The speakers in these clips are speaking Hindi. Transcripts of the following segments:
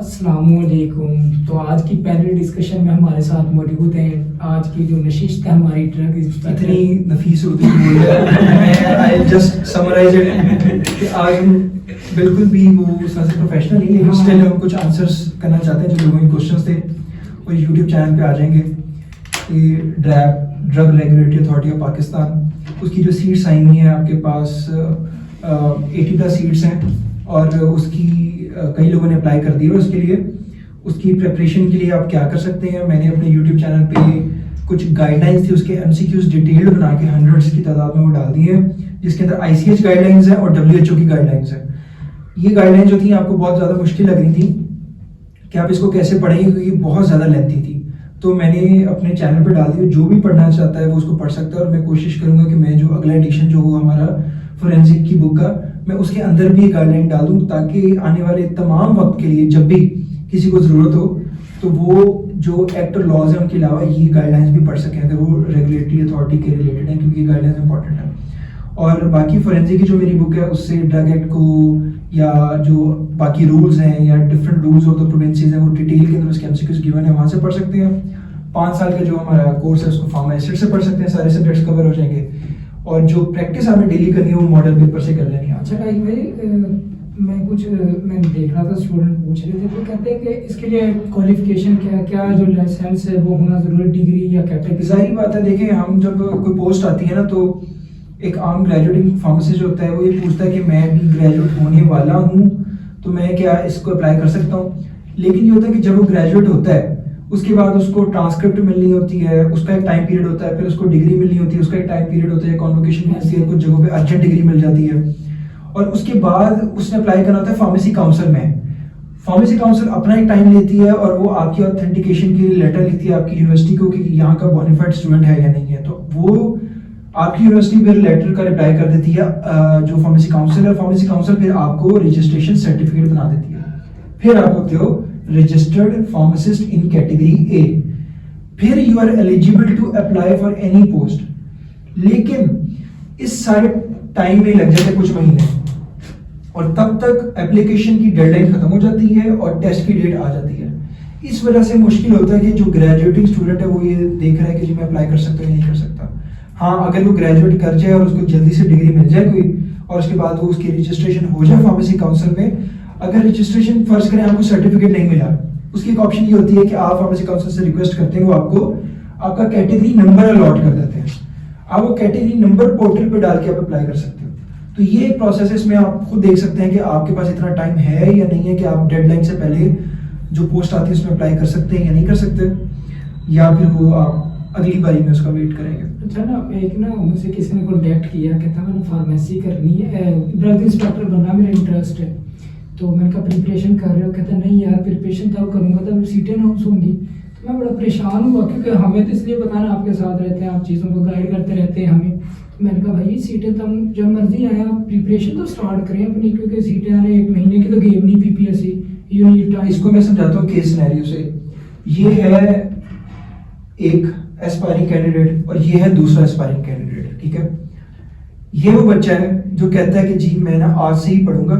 अस्सलामुअलैकुम। तो आज की पैनल डिस्कशन में हमारे साथ मौजूद हैं आज की जो नशिस्त है हमारी ड्रग इतनी नफीस उर्दू बोल रहा है, आई जस्ट समराइज इट कि आज हम बिल्कुल भी वो उसमें से प्रोफेशनल नहीं, लेकिन स्टिल हम कुछ आंसर्स करना चाहते हैं जो लोगों के क्वेश्चंस थे और यूट्यूब चैनल पे आ जाएंगे कि drug regulatory authority of Pakistan, उसकी जो सीट्स आई हुई हैं आपके पास 80+ सीट्स हैं और उसकी कई लोगों ने अप्लाई कर दी है। उसके लिए उसकी प्रिपरेशन के लिए आप क्या कर सकते हैं, मैंने अपने यूट्यूब चैनल पे कुछ गाइडलाइंस थी उसके MCQs डिटेल्ड बना के 100 की तादाद में वो डाल दी है, जिसके अंदर ICH गाइडलाइंस है और WHO की गाइडलाइंस है। ये गाइडलाइंस जो थी आपको बहुत ज़्यादा मुश्किल लग रही थी कि आप इसको कैसे पढ़ेंगे क्योंकि बहुत ज़्यादा लेंथी थी, तो मैंने अपने चैनल पर डाल दी। जो भी पढ़ना चाहता है वो उसको पढ़ सकता है और मैं कोशिश करूँगा कि मैं जो अगला एडिशन जो हो हमारा फोरेंसिक की बुक का, मैं उसके अंदर भी गाइडलाइन डाल दूँ ताकि आने वाले तमाम वक्त के लिए जब भी किसी को ज़रूरत हो तो वो जो एक्ट और लॉज हैं उनके अलावा ये गाइडलाइंस भी पढ़ सकें अगर वो रेगुलेटरी अथॉरिटी के रिलेटेड हैं, क्योंकि ये गाइडलाइंस इंपॉर्टेंट है। और बाकी फोरेंसिक की जो मेरी बुक है उससे ड्रग एक्ट को या जो बाकी रूल्स हैं या different rules of the provinces हैं वो डिटेल के अंदर उसके MCQs गिवन है, वहाँ से पढ़ सकते हैं। 5 साल का जो हमारा कोर्स है उसको फार्मा एसिड से पढ़ सकते हैं, सारे सब्जेक्ट्स कवर हो जाएंगे और जो प्रैक्टिस आपने डेली करनी है वो मॉडल पेपर से कर लेनी है। अच्छा भाई मैंने देख रहा था स्टूडेंट पूछ रहे थे तो कहते हैं कि इसके लिए क्वालिफिकेशन क्या जो लाइसेंस है वो होना जरूरी, डिग्री या कैटेगरी? जाहिर बात है, देखिए हम जब कोई पोस्ट आती है ना तो एक आम ग्रेजुएटिंग फार्मासिस्ट जो होता है वो ये पूछता है कि मैं भी ग्रेजुएट होने वाला हूँ तो मैं क्या इसको अप्लाई कर सकता हूँ। लेकिन ये होता है कि जब वो ग्रेजुएट होता है उसके बाद उसको ट्रांसक्रिप्ट मिलनी होती है, उसका एक टाइम पीरियड होता है, फिर उसको डिग्री मिलनी होती है, उसका एक टाइम पीरियड होता है, कॉन्वोकेशन मिलती है, कुछ जगहों पे अर्जेंट डिग्री मिल जाती है और उसके बाद उसने अप्लाई करना होता है फार्मेसी काउंसिल में। फार्मेसी काउंसिल अपना एक टाइम लेती है और वो आपकी ऑथेंटिकेशन के लिए लेटर लिखती है आपकी यूनिवर्सिटी को कि यहाँ का बोनाफाइड स्टूडेंट है या नहीं है, तो वो आपकी यूनिवर्सिटी फिर लेटर का रिप्लाई कर देती है जो फार्मेसी काउंसिल है। फार्मेसी काउंसिल फिर आपको रजिस्ट्रेशन सर्टिफिकेट बना देती है, फिर आप होते हो registered pharmacist in category A, फिर you are eligible to apply for any post. लेकिन इस सारे टाइम में लग जाते कुछ महीने और तब तक एप्लीकेशन की डेडलाइन खत्म हो जाती है और टेस्ट की डेट आ जाती है। इस वजह से मुश्किल होता है कि जो ग्रेजुएटिंग स्टूडेंट है वो ये देख रहा है कि जी मैं अप्लाई कर सकता हूँ या नहीं कर सकता। हाँ, अगर वो ग्रेजुएट कर जाए और उसको जल्दी से डिग्री मिल जाए कोई और उसके बाद वो उसकी रजिस्ट्रेशन हो जाए फार्मेसी काउंसिल में, अगर रजिस्ट्रेशन फर्ज करें आपको सर्टिफिकेट नहीं मिला, उसकी एक ऑप्शन ये होती है कि आप फार्मेसी काउंसिल से रिक्वेस्ट करते हैं वो आपको आपका कैटेगरी नंबर अलॉट कर देते हैं, आप वो कैटेगरी नंबर पोर्टल पे डाल के आप अप्लाई कर सकते हो। तो ये एक प्रोसेस है, इसमें आप खुद देख सकते हैं कि आपके पास इतना टाइम है या नहीं है कि आप डेडलाइन से पहले जो पोस्ट आती है उसमें अप्लाई कर सकते हैं या नहीं कर सकते, या फिर वो आप अगली बारी में उसका वेट करेंगे। अच्छा ना, एक ना मुझसे किसी ने कॉन्टैक्ट किया, कहता मैंने फार्मेसी करनी है, ड्रग इंस्पेक्टर बनना मेरा इंटरेस्ट है, तो मैंने कहा प्रिपरेशन कर रहे हो? कहता नहीं यार प्रिपरेशन तब करूँगा तब सीटें अनाउंस होंगी। तो मैं बड़ा परेशान हुआ क्योंकि हमें तो इसलिए पता ना आपके साथ रहते हैं, आप चीज़ों को गाइड करते रहते हैं हमें। तो मैंने कहा भाई सीटें तो हम जब मर्जी आए, आप प्रिपरेशन तो स्टार्ट करें अपनी, क्योंकि सीटें आने 1 महीने की तो गेम नहीं PPSC यूनिट। इसको मैं समझाता हूँ केस सिनेरियो से। ये है एक एस्पायरिंग कैंडिडेट और ये है दूसरा एस्पायरिंग कैंडिडेट, ठीक है। ये वो बच्चा है जो कहता है कि जी मैं ना आज से ही पढ़ूंगा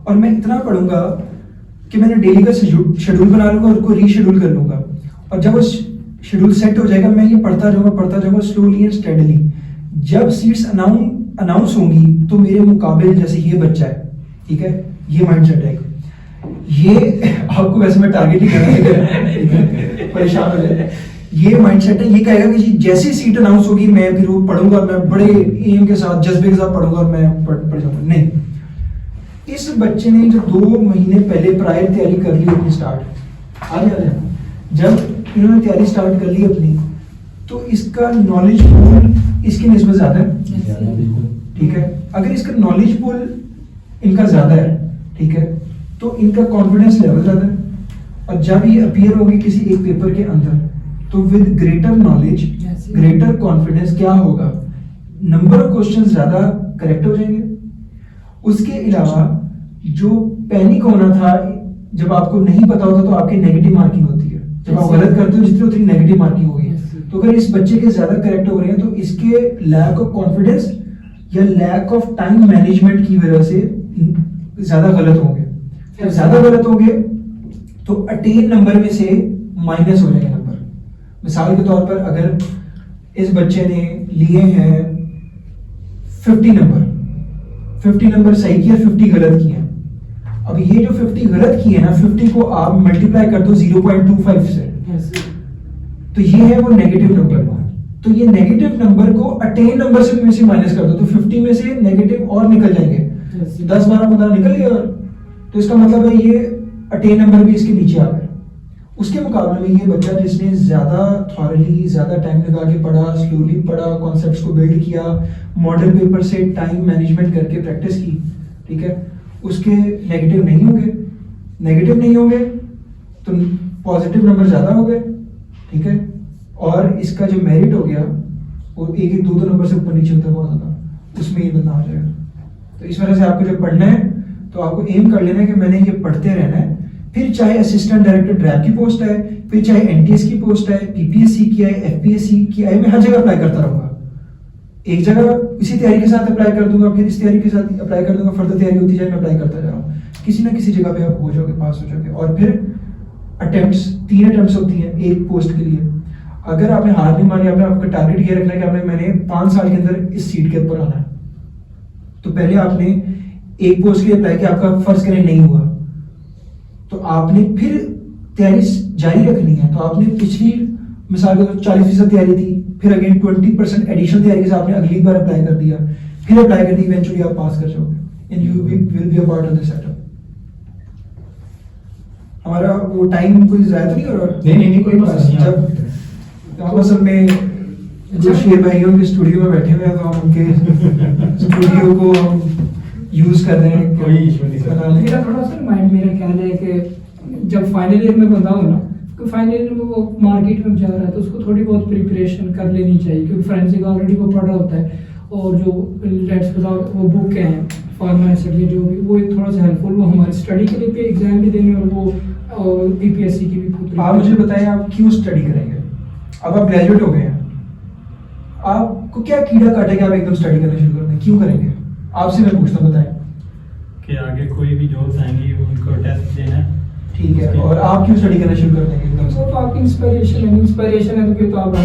और मैं इतना पढ़ूंगा कि मैंने डेली का शेड्यूल बना लूंगा और उसको रीशेड्यूल कर लूंगा और जब वो शेड्यूल सेट हो जाएगा मैं ये पढ़ता जाऊंगा स्लोली एंड स्टेडली। जब सीट्स अनाउंस होंगी तो मेरे मुकाबले जैसे ये बच्चा है, ठीक है, ये माइंडसेट है, ये आपको वैसे मैं टारगेट ही कर रहा हूं परेशान हो जाए, ये माइंडसेट है, ये कहेगा कि जी जैसी सीट अनाउंस होगी मैं फिर वो पढ़ूंगा, मैं बड़े एम के साथ जज्बे के साथ पढ़ूंगा और मैं पढ़ जाऊंगा। नहीं, इस बच्चे ने जो 2 महीने पहले प्रायर तैयारी कर ली अपनी स्टार्ट, आगे जब इन्होंने तैयारी स्टार्ट कर ली अपनी, तो इसका नॉलेज पूल इसकी निस्बत ज्यादा है, ठीक है। अगर इसका नॉलेज पूल इनका ज्यादा है, ठीक है, तो इनका कॉन्फिडेंस लेवल ज्यादा है और जब ये अपीयर होगी किसी एक पेपर के अंदर तो with greater knowledge greater confidence क्या होगा, नंबर ऑफ क्वेश्चन ज्यादा करेक्ट हो जाएंगे। उसके अलावा जो पैनिक होना था जब आपको नहीं पता होता तो आपकी नेगेटिव मार्किंग होती है, जब आप गलत करते हो जितनी उतनी नेगेटिव मार्किंग होगी। तो अगर इस बच्चे के ज्यादा करेक्ट हो रहे हैं तो इसके लैक ऑफ कॉन्फिडेंस या लैक ऑफ टाइम मैनेजमेंट की वजह से ज्यादा गलत होंगे। जब ज्यादा गलत होंगे तो अटेन नंबर में से माइनस हो जाएंगे नंबर। मिसाल के तौर पर अगर इस बच्चे ने लिए हैं 50 नंबर सही किया, 50 गलत किए। अब ये जो 50 गलत किए ना, 50 को आप मल्टीप्लाई कर दो 0.25 से, तो ये है वो नेगेटिव नंबर। तो ये नेगेटिव नंबर को अटेन नंबर से माइनस कर दो, तो 50 में से नेगेटिव और निकल जाएंगे, 10 12 15 निकल गए। और तो इसका मतलब है ये अटेन नंबर भी इसके नीचे आ गए। उसके मुकाबले में ये बच्चा जिसने ज्यादा थॉरली, ज्यादा टाइम लगा के पढ़ा, स्लोली पढ़ा, कॉन्सेप्ट्स को बिल्ड किया, मॉडल पेपर से टाइम मैनेजमेंट करके प्रैक्टिस की, ठीक है, उसके नेगेटिव नहीं होंगे तो पॉजिटिव नंबर ज्यादा हो गए, ठीक है। और इसका जो मेरिट हो गया वो एक 2 नंबर से ऊपर नीचे होता बहुत ज्यादा, उसमें ये बदलाव हो जाएगा। तो इस वजह से आपको जब पढ़ना है तो आपको एम कर लेना है कि मैंने ये पढ़ते रहना है। फिर चाहे असिस्टेंट डायरेक्टर ड्रैब की पोस्ट है, फिर चाहे एनटीएस की पोस्ट है, पीपीएससी की है, एफपीएससी की है, मैं हर जगह अप्लाई करता रहूंगा। एक जगह इसी तैयारी के साथ अप्लाई कर दूंगा, फिर इस तैयारी के साथ अप्लाई कर दूंगा, फर्दर तैयारी होती जाए, मैं अप्लाई करता जा रहा हूँ। किसी ना किसी जगह पे आप हो जाओगे, पास हो जाओगे। और फिर अटेम्प्ट्स 3 अटेम्प्ट्स होती हैं एक पोस्ट के लिए। अगर आपने हार नहीं मानी, आपने आपका टारगेट ये रखना है कि मैंने 5 साल के अंदर इस सीट के ऊपर आना है, तो पहले आपने एक पोस्ट के लिए अप्लाई किया, आपका फर्ज करें नहीं हुआ, तो आपने फिर तैयारी जारी रखनी है। तो आपने पिछली मिसाल के 40% तैयारी थी, फिर अगेन 20% एडिशनल तैयारी के साथ आपने अगली बार अप्लाई कर दिया, फिर अप्लाई कर दी, इवेंचुअली आप पास कर जाओगे and you will be a part of this setup. हमारा वो टाइम कोई ज़्यादा नहीं हो रहा? नहीं कोई बात नहीं। जब हम असल में जो शेर भाइयों के स्टूडियो में बैठे हुए हैं, तो हम उनके स्टूडियो को हम यूज कर रहे हैं। कोई इशू नहीं सर। मेरा थोड़ा सा माइंड, मेरा ख्याल है कि जब फाइनल ईयर में बंदा हो ना, तो फाइनल ईयर में वो मार्केट में जा रहा है तो उसको थोड़ी बहुत प्रिपरेशन कर लेनी चाहिए, क्योंकि फोरेंसिक ऑलरेडी वो पढ़ा होता है। और जो लेट्स विदाउट वो बुक हैं फार्मा एसिड जो भी, वो एक थोड़ा सा हेल्पफुल, वो हमारी स्टडी के लिए भी, एग्जाम भी देने, और वो पीपीएससी की भी। आप मुझे बताएं, आप क्यों स्टडी करेंगे? अब आप ग्रेजुएट हो गए हैं, आपको क्या कीड़ा काटेगा आप एकदम स्टडी करना शुरू कर दें? क्यों करेंगे? आपसे मैं पूछता हूं, बताएं। कि आगे कोई भी जॉब्स आएंगी उनको टेस्ट देना है, ठीक है, और आप क्यों स्टडी करना शुरू कर देंगे एकदम से? वो तो आपकी इंस्पिरेशन है तो फिर तो आप